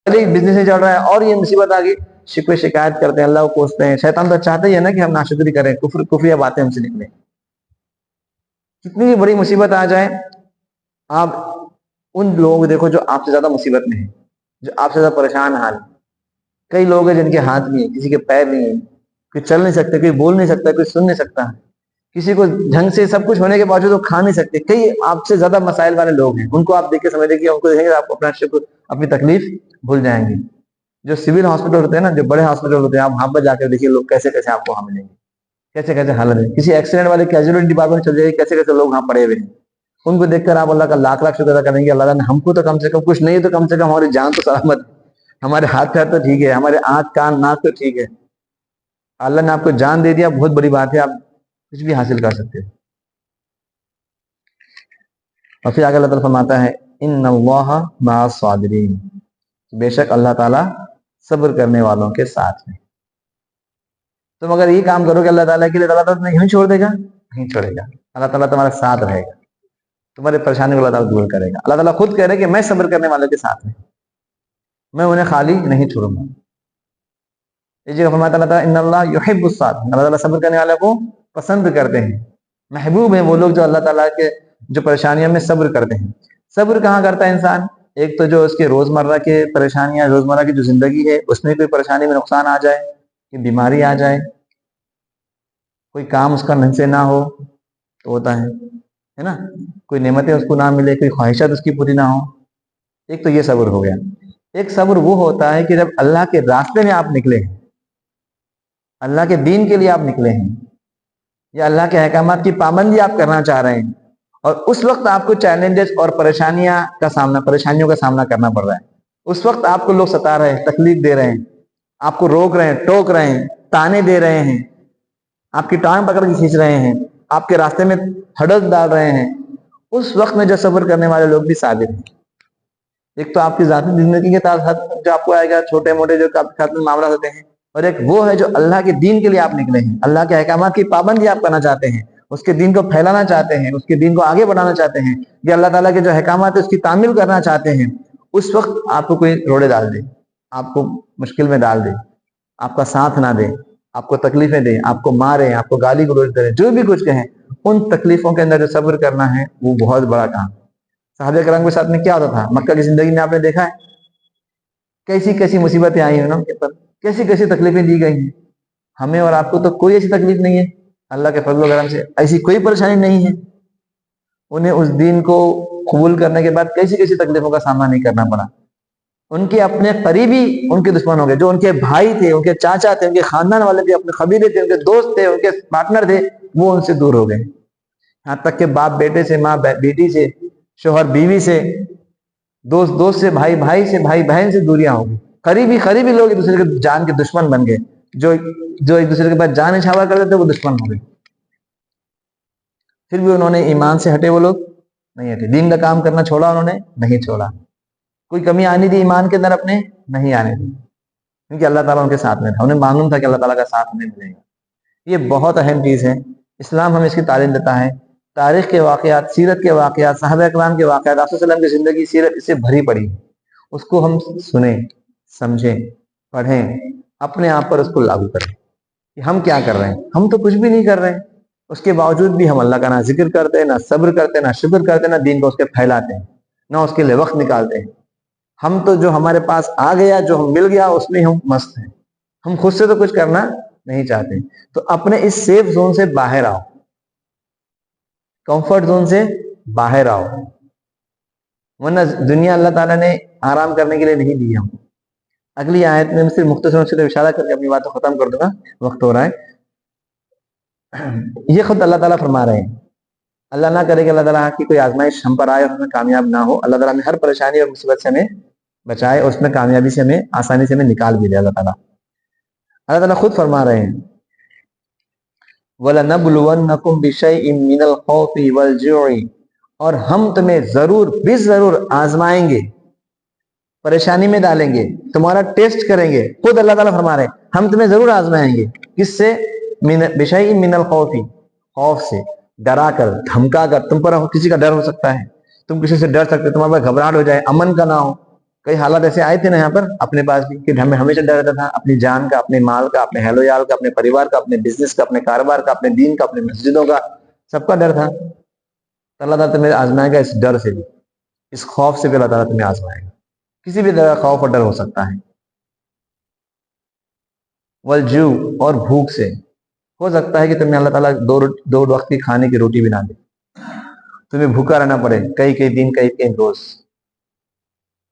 Business نہیں چل رہا ہے اور یہ مصیبت آ گئی، شکوے شکایت کرتے ہیں، اللہ کو کوستے ہیں۔ شیطان تو چاہتا ہی ہے نا کہ ہم ناشکری کریں، کفریہ باتیں ہم سے نکلیں۔ کتنی بھی بڑی مصیبت آ جائے، آپ ان لوگوں کو دیکھو جو آپ سے زیادہ مصیبت میں ہیں، جو آپ سے زیادہ پریشان حال۔ کئی لوگ ہیں جن کے ہاتھ نہیں ہیں، کسی کے پیر نہیں ہیں، کوئی چل نہیں سکتے، کوئی بول نہیں سکتا، کوئی سن نہیں سکتا، کسی کو ڈھنگ سے سب کچھ ہونے کے باوجود وہ کھا نہیں سکتے۔ کئی آپ سے زیادہ مسائل والے لوگ ہیں، ان کو آپ دیکھ کے سمجھ دیکھیے، ان کو دیکھیں گے آپ اپنا شکر، اپنی تکلیف بھول جائیں گے۔ جو سول ہاسپٹل ہوتے ہیں نا، جو بڑے ہاسپٹل ہوتے ہیں، آپ وہاں پر جا کے دیکھیے لوگ کیسے کیسے آپ کو وہاں ملیں گے، کیسے کیسے حالت ہے۔ کسی ایکسیڈنٹ والے کیجویلٹی ڈپارٹمنٹ چل جائے، کیسے کیسے لوگ وہاں پڑے ہوئے ہیں، ان کو دیکھ کر آپ اللہ کا لاکھ لاکھ شکر ادا کریں گے، اللہ نے ہم کو تو کم سے کم کچھ نہیں تو کم سے کم ہماری جان تو سلامت، ہمارے ہاتھ پیر تو ٹھیک ہے، ہمارے آنکھ کان ناک تو ٹھیک ہے۔ اللہ نے آپ کو جان دے دیا، بہت بڑی بات ہے، آپ کچھ بھی حاصل کر سکتے ہیں۔ اور پھر آگے اللہ تعالیٰ فرماتا ہے ان اللہ مع الصابرین، بے شک اللہ تعالیٰ صبر کرنے والوں کے ساتھ ہیں۔ تم اگر یہ کام کرو کہ اللہ تعالیٰ کے لیے، اللہ تعالیٰ تمہیں نہیں چھوڑ دے گا، نہیں چھوڑے گا، اللہ تعالیٰ تمہارے ساتھ رہے گا، تمہاری پریشانی کو اللہ تعالیٰ دور کرے گا۔ اللہ تعالیٰ خود کہہ رہے کہ میں صبر کرنے والوں کے ساتھ ہوں، میں انہیں خالی نہیں چھوڑوں گا۔ یہ جگہ فرماتا اللہ تعالیٰ ان اللہ یحب الصابرین، اللہ تعالیٰ صبر کرنے والوں کو پسند کرتے ہیں، محبوب ہیں وہ لوگ جو اللہ تعالیٰ کے جو پریشانیوں میں صبر کرتے ہیں۔ صبر کہاں کرتا ہے انسان؟ ایک تو جو اس کے روزمرہ کے پریشانیاں، روزمرہ کی جو زندگی ہے اس میں کوئی پریشانی میں نقصان آ جائے، کوئی بیماری آ جائے، کوئی کام اس کا ڈھنگ سے نہ ہو تو ہوتا ہے نا، کوئی نعمتیں اس کو نہ ملے، کوئی خواہشات اس کی پوری نہ ہو، ایک تو یہ صبر ہو گیا۔ ایک صبر وہ ہوتا ہے کہ جب اللہ کے راستے میں آپ نکلے ہیں، اللہ کے دین کے لیے آپ نکلے ہیں، یا اللہ کے احکامات کی پابندی آپ کرنا چاہ رہے ہیں، اور اس وقت آپ کو چیلنجز اور پریشانیوں کا سامنا کرنا پڑ رہا ہے۔ اس وقت آپ کو لوگ ستا رہے ہیں، تکلیف دے رہے ہیں، آپ کو روک رہے ہیں، ٹوک رہے ہیں، تانے دے رہے ہیں، آپ کی ٹانگ پکڑ کے کھینچ رہے ہیں، آپ کے راستے میں ہڑس ڈال رہے ہیں، اس وقت میں جو صبر کرنے والے لوگ بھی صابر ہیں۔ ایک تو آپ کی ذاتی زندگی کے ساتھ جو آپ کو آئے گا، چھوٹے موٹے جو آپ کے ساتھ میں معاملات ہوتے ہیں، اور ایک وہ ہے جو اللہ کے دین کے لیے آپ نکلے ہیں، اللہ کے احکامات کی پابندی آپ کرنا چاہتے ہیں، اس کے دین کو پھیلانا چاہتے ہیں، اس کے دین کو آگے بڑھانا چاہتے ہیں، یا اللہ تعالیٰ کے جو احکامات ہیں اس کی تعمیل کرنا چاہتے ہیں۔ اس وقت آپ کو کوئی روڑے ڈال دے، آپ کو مشکل میں ڈال دے، آپ کا ساتھ نہ دے، آپ کو تکلیفیں دے، آپ کو مارے، آپ کو گالی گلوچ کرے، جو بھی کچھ کہیں، ان تکلیفوں کے اندر جو صبر کرنا ہے وہ بہت بڑا کام۔ صحابہ کرام کے ساتھ میں کیا ہوتا تھا؟ مکہ کی زندگی میں آپ نے دیکھا ہے کیسی کیسی مصیبتیں آئی ہیں نا، کیسی کیسی تکلیفیں دی گئی ہیں۔ ہمیں اور آپ کو تو کوئی ایسی تکلیف نہیں ہے، اللہ کے فضل و کرم سے ایسی کوئی پریشانی نہیں ہے۔ انہیں اس دین کو قبول کرنے کے بعد کیسی کیسی تکلیفوں کا سامنا نہیں کرنا پڑا۔ ان کے اپنے قریبی ان کے دشمن ہو گئے، جو ان کے بھائی تھے، ان کے چاچا تھے، ان کے خاندان والے تھے، اپنے قبیلے تھے، ان کے دوست تھے، ان کے پارٹنر تھے، وہ ان سے دور ہو گئے۔ یہاں تک کہ باپ بیٹے سے، ماں بیٹی سے، شوہر بیوی سے، دوست دوست سے، بھائی بھائی سے، بھائی بہن سے دوریاں ہو گئی۔ قریبی لوگ ایک دوسرے کے جان کے دشمن بن گئے، جو ایک دوسرے کے بعد جان نچھاور کرتے تھے وہ دشمن ہو گئے۔ پھر بھی انہوں نے ایمان سے ہٹے، وہ لوگ نہیں ہٹے، دین کا کام کرنا چھوڑا انہوں نے نہیں چھوڑا۔ کوئی کمی آنی تھی ایمان کے اندر اپنے نہیں آنے دی، کیونکہ اللہ تعالیٰ ان کے ساتھ میں تھا، انہیں معلوم تھا کہ اللہ تعالیٰ کا ساتھ ہمیں ملے گا۔ یہ بہت اہم چیز ہے، اسلام ہمیں اس کی تعلیم دیتا ہے۔ تاریخ کے واقعات، سیرت کے واقعات، صحابہ کرام کے واقعات، آپ صلی اللہ علیہ وسلم کی زندگی سیرت اس سے بھری پڑی ہے۔ اس کو ہم سنیں، سمجھیں، پڑھیں، اپنے آپ پر اس کو لاگو کریں کہ ہم کیا کر رہے ہیں۔ ہم تو کچھ بھی نہیں کر رہے ہیں، اس کے باوجود بھی ہم اللہ کا نہ ذکر کرتے، نہ صبر کرتے، نہ شکر کرتے، نہ دین کو اس کے پھیلاتے ہیں، نہ اس کے لیے وقت نکالتے ہیں۔ ہم تو جو ہمارے پاس آ گیا، جو ہم مل گیا، اس میں ہم مست ہیں، ہم خود سے تو کچھ کرنا نہیں چاہتے۔ تو اپنے اس سیف زون سے باہر آؤ، کمفرٹ زون سے باہر آؤ، ورنہ دنیا اللہ تعالیٰ نے آرام کرنے کے لیے نہیں دی ہم کو۔ اگلی آیت میں صرف مختصر سے اشارہ کر کے اپنی بات کو ختم کر دوں گا، وقت ہو رہا ہے۔ یہ خود اللہ تعالیٰ فرما رہے ہیں، اللہ نہ کرے کہ اللہ تعالیٰ کی کوئی آزمائش ہم پر آئے اور ہمیں کامیاب نہ ہو، اللہ تعالیٰ ہمیں ہر پریشانی اور مصیبت سے ہمیں بچائے، اور اس میں کامیابی سے ہمیں، آسانی سے ہمیں نکال بھی دے اللہ تعالیٰ۔ اللہ تعالیٰ خود فرما رہے ہیں وَلَنَبْلُوَنَّكُمْ بِشَيْءٍ مِّنَ الْخَوْفِ وَالْجُوعِ، اور ہم تمہیں ضرور بِضرور آزمائیں گے، پریشانی میں ڈالیں گے، تمہارا ٹیسٹ کریں گے۔ خود اللہ تعالیٰ فرما رہے ہیں ہم تمہیں ضرور آزمائیں گے، کس سے؟ بِشَيْءٍ مِّنَ الْخَوْفِ، خوف سے، ڈرا کر، دھمکا کر۔ تم پر کسی کا ڈر ہو سکتا ہے، تم کسی سے ڈر سکتے، تمہارے پاس گھبراہٹ ہو جائے، امن کا نہ ہو، کئی حالات ایسے آئے تھے نا یہاں پر اپنے پاس بھی کہ ہمیں ہمیشہ ڈر رہتا تھا اپنی جان کا، اپنے مال کا، اپنے اہل و عیال کا، اپنے پریوار کا، اپنے بزنس کا، اپنے کاروبار کا، اپنے دین کا، اپنے مسجدوں کا، سب کا ڈر تھا. تو اللہ تعالیٰ تمہیں آزمائے گا اس ڈر سے بھی، اس خوف سے بھی اللہ تعالیٰ تمہیں آزمائے گا. کسی بھی طرح کا خوف اور ڈر ہو سکتا ہے. والجوع، اور بھوک سے. ہو سکتا ہے کہ تمہیں اللہ تعالیٰ دو وقت کی کھانے کی روٹی بھی نہ دے، تمہیں بھوکا رہنا پڑے کئی دن، کئی روز.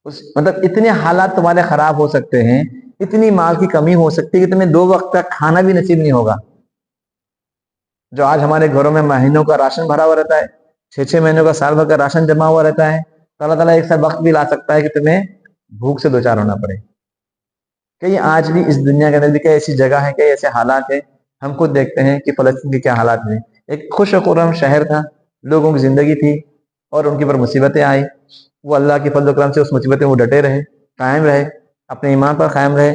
مطلب اتنے حالات تمہارے خراب ہو سکتے ہیں، اتنی مال کی کمی ہو سکتی ہے کہ تمہیں 2 وقت تک کھانا بھی نصیب نہیں ہوگا. جو آج ہمارے گھروں میں مہینوں کا راشن بھرا ہوا رہتا ہے، 6 مہینوں کا، سال بھر کا راشن جمع ہوا رہتا ہے، تو اللہ تعالیٰ ایک سا وقت بھی لا سکتا ہے کہ تمہیں بھوک سے دوچار ہونا پڑے. کئی آج بھی اس دنیا کے اندر بھی کئی ایسی جگہ ہیں، کئی ایسے حالات ہیں. ہم خود دیکھتے ہیں کہ فلسطین کے کیا حالات ہیں. ایک خوش و خرم شہر تھا، لوگوں کی زندگی تھی، اور ان کے اوپر مصیبتیں آئی. وہ اللہ کی فضل و کرم سے اس مصیبت میں وہ ڈٹے رہے، قائم رہے، اپنے ایمان پر قائم رہے،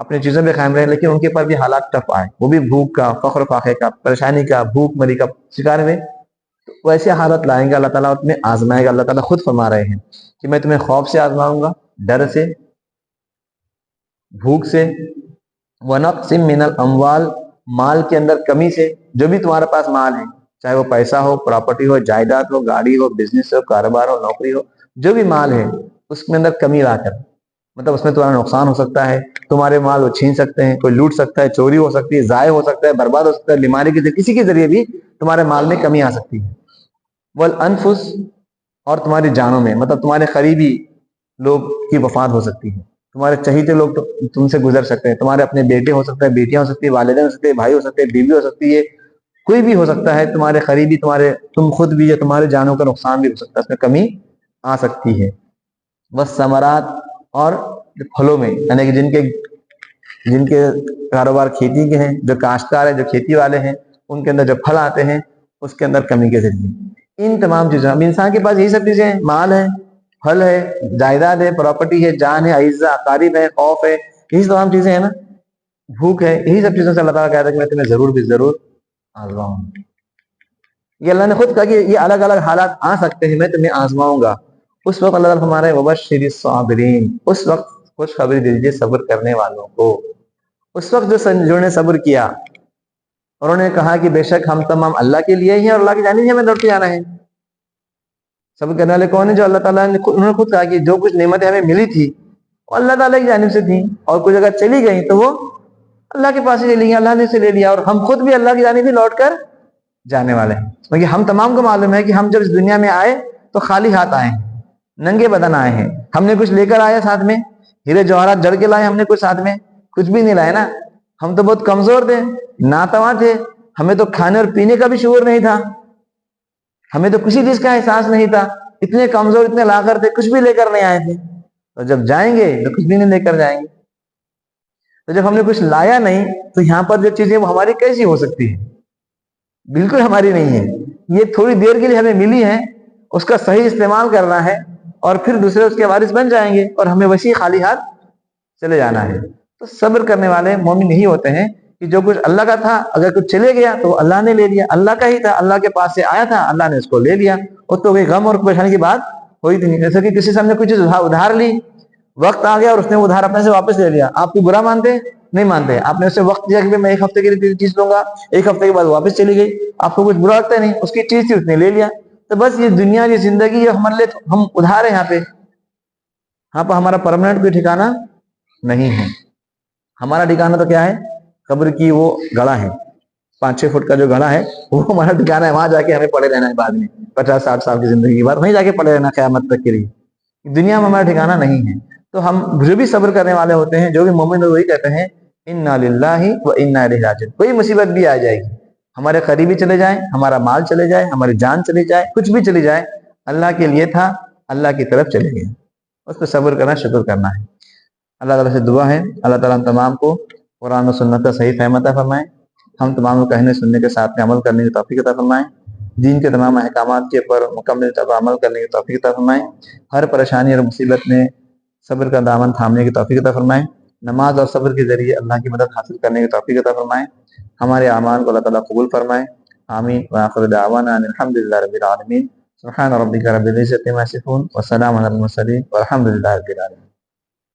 اپنی چیزوں پہ قائم رہے، لیکن ان کے پر بھی حالات ٹف آئے. وہ بھی بھوک کا، فقر و فاقے کا، پریشانی کا، بھوک مری کا شکار ہوئے. تو ویسے حالت لائیں گے اللہ تعالیٰ، تمہیں آزمائے گا. اللہ تعالیٰ خود فرما رہے ہیں کہ میں تمہیں خوف سے آزماؤں گا، ڈر سے، بھوک سے، ونقص من الاموال، مال کے اندر کمی سے. جو بھی تمہارے پاس مال ہے، چاہے وہ پیسہ ہو، پراپرٹی ہو، جائیداد ہو، گاڑی ہو، بزنس ہو، کاروبار ہو، نوکری ہو، جو بھی مال ہے اس کے اندر کمی لا کر، مطلب اس میں تمہارا نقصان ہو سکتا ہے. تمہارے مال وہ چھین سکتے ہیں، کوئی لوٹ سکتا ہے، چوری ہو سکتی ہے، ضائع ہو سکتا ہے، برباد ہو سکتا ہے، بیماری کے ذریعے، کسی کے ذریعے بھی تمہارے مال میں کمی آ سکتی ہے. والانفس، اور تمہاری جانوں میں، مطلب تمہارے قریبی لوگ کی وفات ہو سکتی ہے، تمہارے چہیتے لوگ تم سے گزر سکتے ہیں. تمہارے اپنے بیٹے ہو سکتے ہیں، بیٹیاں ہو سکتی ہیں، والدین ہو سکتے ہیں، بھائی ہو سکتے ہیں، بیوی ہو سکتی ہے، کوئی بھی ہو سکتا ہے. تمہارے قریبی، تم خود بھی، یا تمہارے جانوں کا نقصان بھی ہو سکتا ہے، اس میں کمی آ سکتی ہے. والثمرات، اور پھلوں میں، یعنی کہ جن کے کاروبار کھیتی کے ہیں، جو کاشتکار ہیں، جو کھیتی والے ہیں، ان کے اندر جو پھل آتے ہیں اس کے اندر کمی کے ذریعے. ان تمام چیزوں، اب انسان کے پاس یہی سب چیزیں ہیں، مال ہے، پھل ہے، جائیداد ہے، پراپرٹی ہے، جان ہے، اعزہ، اقارب ہے، خوف ہے، یہی تمام چیزیں ہیں نا، بھوک ہے، یہی سب چیزوں سے اللہ تعالیٰ کہتا ہے کہ میں تمہیں ضرور بھی ضرور آزماؤں گا. یہ اللہ نے خود کہا کہ یہ الگ الگ حالات آ سکتے ہیں، میں تمہیں آزماؤں گا. اس وقت اللہ تعالیٰ فرما رہے ہیں وبشر الصابرین، اس وقت خوشخبری دے دیجیے صبر کرنے والوں کو. اس وقت جو نے صبر کیا، اور انہوں نے کہا کہ بے شک ہم تمام اللہ کے لیے ہی ہیں اور اللہ کی جانب ہی ہمیں لوٹ کے جانا ہے. صبر کرنے والے کون ہیں؟ جو اللہ تعالیٰ نے انہوں نے خود کہا کہ جو کچھ نعمتیں ہمیں ملی تھی وہ اللہ تعالیٰ کی جانب سے تھیں، اور کچھ اگر چلی گئی تو وہ اللہ کے پاس ہی لے لی، اللہ نے اسے لے لیا، اور ہم خود بھی اللہ کی جانب ہی لوٹ کر جانے والے ہیں. کیونکہ ہم تمام کو معلوم ہے کہ ہم جب اس دنیا میں آئے تو خالی ہاتھ آئے ہیں، ننگے بدن آئے ہیں. ہم نے کچھ لے کر آئے ساتھ میں، ہیرے جواہرات جڑ کے لائے ہم نے کچھ ساتھ میں؟ کچھ بھی نہیں لائے نا. ہم تو بہت کمزور تھے، ناتواں تھے، ہمیں تو کھانے اور پینے کا بھی شعور نہیں تھا، ہمیں تو کسی چیز کا احساس نہیں تھا، اتنے کمزور، اتنے لاغر تھے، کچھ بھی لے کر نہیں آئے تھے. تو جب جائیں گے تو کچھ بھی نہیں لے کر جائیں گے. تو جب ہم نے کچھ لایا نہیں تو یہاں پر جو چیزیں وہ ہماری کیسی ہو سکتی ہے؟ بالکل ہماری نہیں ہے. یہ تھوڑی دیر کے لیے ہمیں ملی ہے، اس کا صحیح استعمال کرنا ہے، اور پھر دوسرے اس کے وارث بن جائیں گے، اور ہمیں ویسے ہی خالی ہاتھ چلے جانا ہے. تو صبر کرنے والے مومن یہی ہوتے ہیں کہ جو کچھ اللہ کا تھا، اگر کچھ چلے گیا تو اللہ نے لے لیا، اللہ کا ہی تھا، اللہ کے پاس سے آیا تھا، اللہ نے اس کو لے لیا. اس تو کوئی غم اور پریشانی کی بات ہوئی تھی نہیں. جیسے کہ کسی سے ہم نے کچھ چیز ادھار لی، وقت آ گیا اور اس نے ادھار اپنے سے واپس لے لیا، آپ کو برا مانتے؟ نہیں مانتے. آپ نے اسے وقت دیا کہ میں 1 ہفتے کے لیے چیز لوں گا، 1 ہفتے کے بعد واپس چلی گئی، آپ کو کچھ برا لگتا ہے؟ نہیں، اس کی چیز تھی، اس نے لے لیا. تو بس یہ دنیا کی زندگی یہ ہمارے لیے، ہم ادھار ہیں یہاں پہ ہمارا پرماننٹ کوئی ٹھکانہ نہیں ہے. ہمارا ٹھکانہ تو کیا ہے؟ قبر کی وہ گڑھا ہے، 5-6 فٹ کا جو گڑھا ہے وہ ہمارا ٹھکانہ ہے. وہاں جا کے ہمیں پڑے رہنا ہے بعد میں 50-60 سال کی زندگی کے بعد، وہیں جا کے پڑے رہنا قیامت تک کے لیے. دنیا میں ہمارا ٹھکانہ نہیں ہے. تو ہم جو بھی صبر کرنے والے ہوتے ہیں، جو بھی مومن وہی کہتے ہیں انا للہ و انا الیہ راجعون. کوئی مصیبت بھی آ جائے گی، ہمارے قریبی چلے جائیں، ہمارا مال چلے جائے، ہماری جان چلی جائے، کچھ بھی چلی جائے، اللہ کے لیے تھا، اللہ کی طرف چلے گئے. اس پہ صبر کرنا، شکر کرنا ہے. اللہ تعالیٰ سے دعا ہے اللہ تعالیٰ ہم تمام کو قرآن و سنت کا صحیح فہم عطا فرمائیں، ہم تمام کو کہنے سننے کے ساتھ میں عمل کرنے کی توفیق عطا فرمائیں، دین کے تمام احکامات کے پر مکمل طور پر عمل کرنے کی توفیق عطا فرمائیں، ہر پریشانی اور مصیبت میں صبر کا دامن تھامنے کی توفیق عطا فرمائیں، نماز اور صبر کے ذریعے اللہ کی مدد حاصل کرنے کی توفیق عطا فرمائیں، ہمارے اعمال کو اللہ تعالیٰ قبول فرمائیں. آمین. وآخر دعوانا ان الحمد للہ رب العالمین. سبحان ربک رب العزۃ عما یصفون وسلام علی المرسلین والحمد للہ رب العالمین.